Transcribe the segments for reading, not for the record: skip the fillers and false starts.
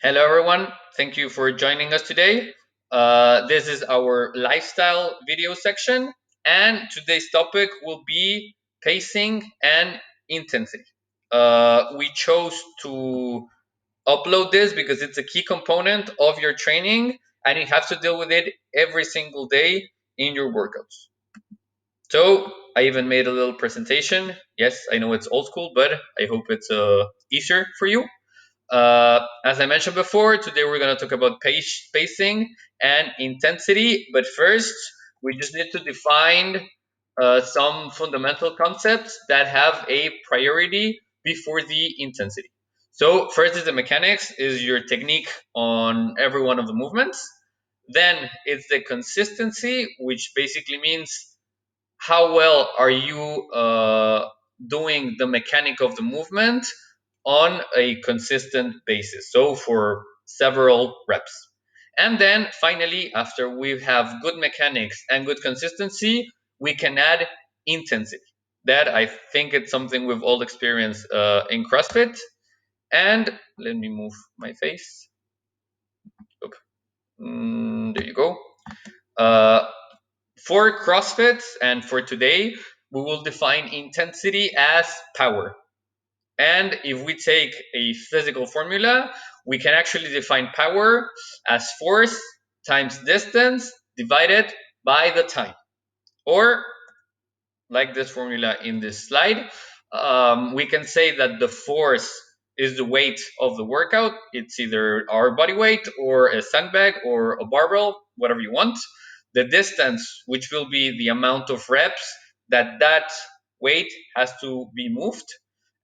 Hello, everyone. Thank you for joining us today. This is our lifestyle video section, and today's topic will be pacing and intensity. We chose to upload this because it's a key component of your training, and you have to deal with it every single day in your workouts. So, I even made a little presentation. Yes, I know it's old school, but I hope it's easier for you. As I mentioned before, today we're going to talk about pacing and intensity. But first, we just need to define some fundamental concepts that have a priority before the intensity. So first is the mechanics, is your technique on every one of the movements. Then it's the consistency, which basically means how well are you doing the mechanic of the movement on a consistent basis, so for several reps. And then finally, after we have good mechanics and good consistency, we can add intensity. That, I think, it's something we've all experienced in CrossFit. And let me move my face. There you go. uh, for CrossFit and for today, we will define intensity as power. And if we take a physical formula, we can actually define power as force times distance divided by the time. Or, like this formula in this slide, we can say that the force is the weight of the workout. It's either our body weight or a sandbag or a barbell, whatever you want. The distance, which will be the amount of reps that weight has to be moved,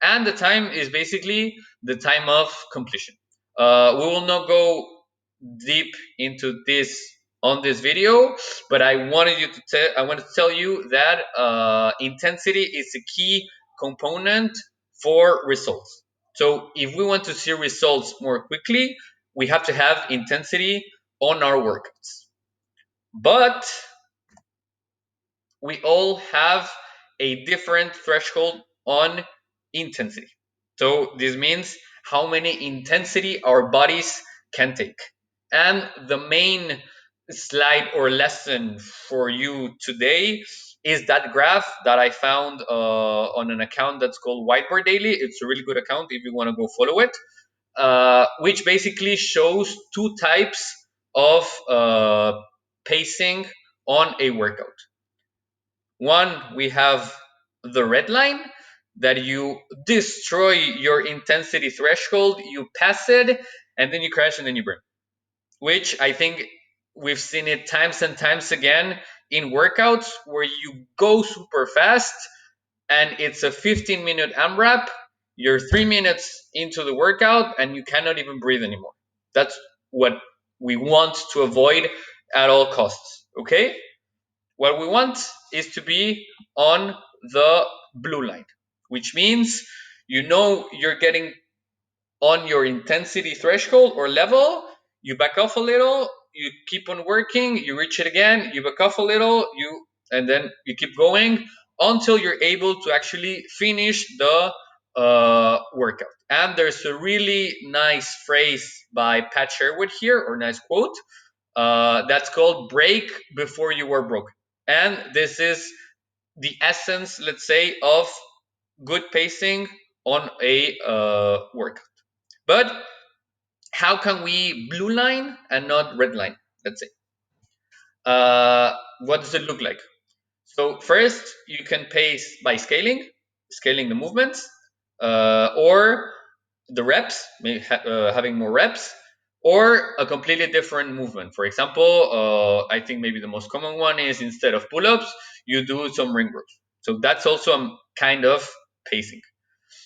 and the time is basically the time of completion. We will not go deep into this on this video, but I wanted to tell you that intensity is a key component for results. So if we want to see results more quickly, we have to have intensity on our workouts. But we all have a different threshold on intensity. So this means how many intensity our bodies can take. And the main slide or lesson for you today is that graph that I found on an account that's called Whiteboard Daily. It's a really good account if you want to go follow it, which basically shows two types of pacing on a workout. One, we have the red line, that you destroy your intensity threshold, you pass it, and then you crash and then you burn. Which I think we've seen it times and times again in workouts where you go super fast and it's a 15-minute AMRAP. You're 3 minutes into the workout and you cannot even breathe anymore. That's what we want to avoid at all costs. Okay? What we want is to be on the blue line, which means you're getting on your intensity threshold or level, you back off a little, you keep on working, you reach it again, you back off a little, and then you keep going until you're able to actually finish the workout. And there's a really nice phrase by Pat Sherwood here, or nice quote, that's called "break before you were broken." And this is the essence, let's say, of good pacing on a workout. But how can we blue line and not red line? Let's say. What does it look like? So first, you can pace by scaling the movements, or the reps, having more reps, or a completely different movement. For example, I think maybe the most common one is instead of pull-ups, you do some ring rows. So that's also a kind of pacing.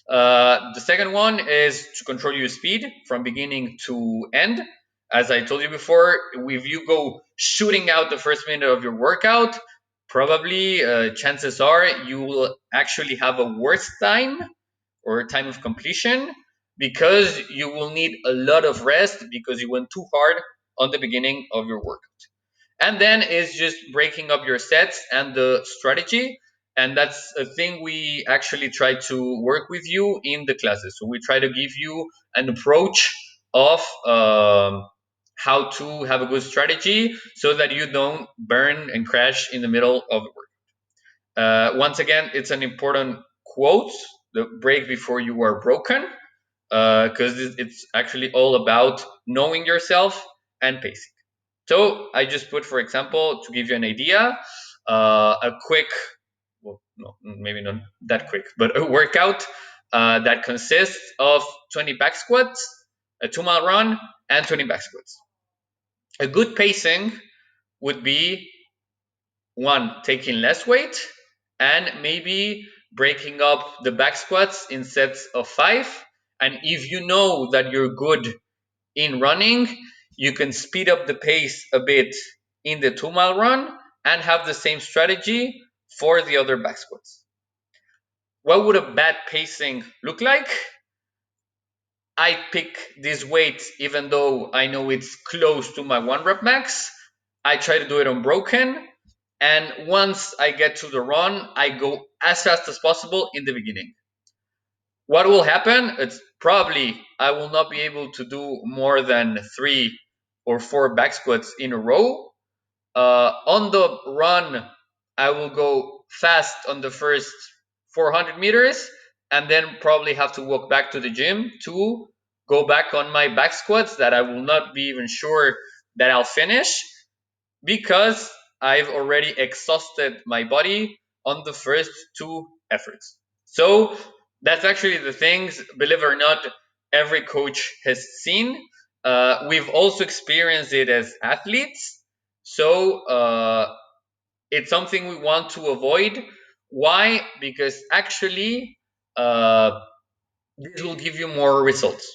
The second one is to control your speed from beginning to end. As I told you before, if you go shooting out the first minute of your workout, probably chances are you will actually have a worse time or time of completion because you will need a lot of rest because you went too hard on the beginning of your workout. And then is just breaking up your sets and the strategy. And that's a thing we actually try to work with you in the classes. So we try to give you an approach of how to have a good strategy so that you don't burn and crash in the middle of the work. Once again, it's an important quote: the break before you are broken, because it's actually all about knowing yourself and pacing. So I just put, for example, to give you an idea, a quick, well, no, maybe not that quick, but a workout that consists of 20 back squats, a 2 mile run, and 20 back squats. A good pacing would be one, taking less weight, and maybe breaking up the back squats in sets of 5. And if you know that you're good in running, you can speed up the pace a bit in the 2 mile run and have the same strategy for the other back squats. What would a bad pacing look like? I pick this weight even though I know it's close to my 1 rep max. I try to do it unbroken. And once I get to the run, I go as fast as possible in the beginning. What will happen? It's probably I will not be able to do more than 3 or 4 back squats in a row. On the run, I will go fast on the first 400 meters and then probably have to walk back to the gym to go back on my back squats that I will not be even sure that I'll finish because I've already exhausted my body on the first 2 efforts. So that's actually the things, believe it or not, every coach has seen. We've also experienced it as athletes. So it's something we want to avoid. Why? Because actually, this will give you more results.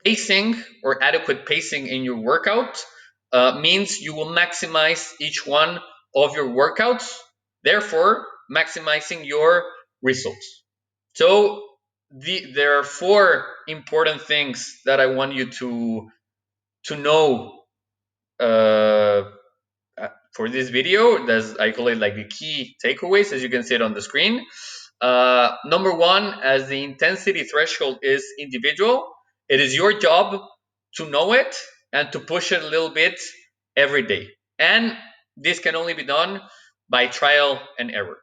Pacing or adequate pacing in your workout means you will maximize each one of your workouts, therefore maximizing your results. So there are 4 important things that I want you to know uh, for this video. I call it like the key takeaways, as you can see it on the screen. Number one, as the intensity threshold is individual, it is your job to know it and to push it a little bit every day. And this can only be done by trial and error.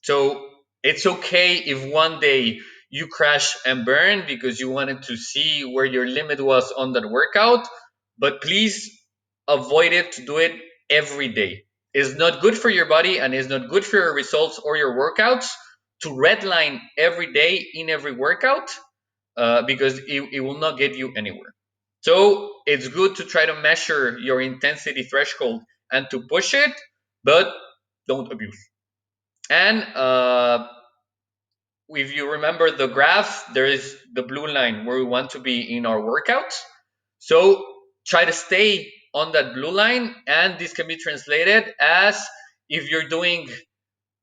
So it's okay if one day you crash and burn because you wanted to see where your limit was on that workout, but please avoid it to do it every day. It's not good for your body and it's not good for your results or your workouts to redline every day in every workout because it will not get you anywhere. So it's good to try to measure your intensity threshold and to push it, but don't abuse. And if you remember the graph, there is the blue line where we want to be in our workout. So try to stay on that blue line, and this can be translated as if you're doing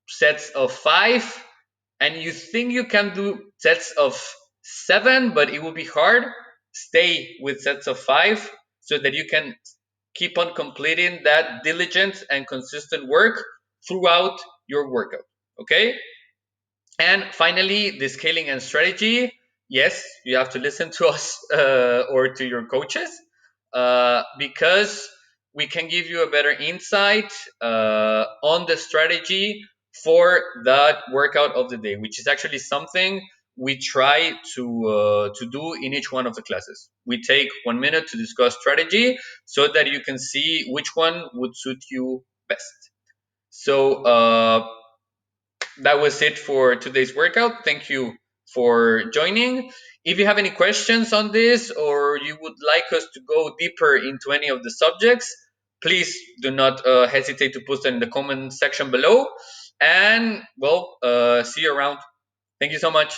sets of 5 and you think you can do sets of 7, but it will be hard, stay with sets of 5 so that you can keep on completing that diligent and consistent work throughout your workout. Okay? And finally, the scaling and strategy. Yes, you have to listen to us or to your coaches because we can give you a better insight on the strategy for that workout of the day, which is actually something we try to do in each one of the classes. We take 1 minute to discuss strategy so that you can see which one would suit you best. So that was it for today's workout. Thank you for joining. If you have any questions on this or you would like us to go deeper into any of the subjects, please do not hesitate to put them in the comment section below. And well, see you around. Thank you so much.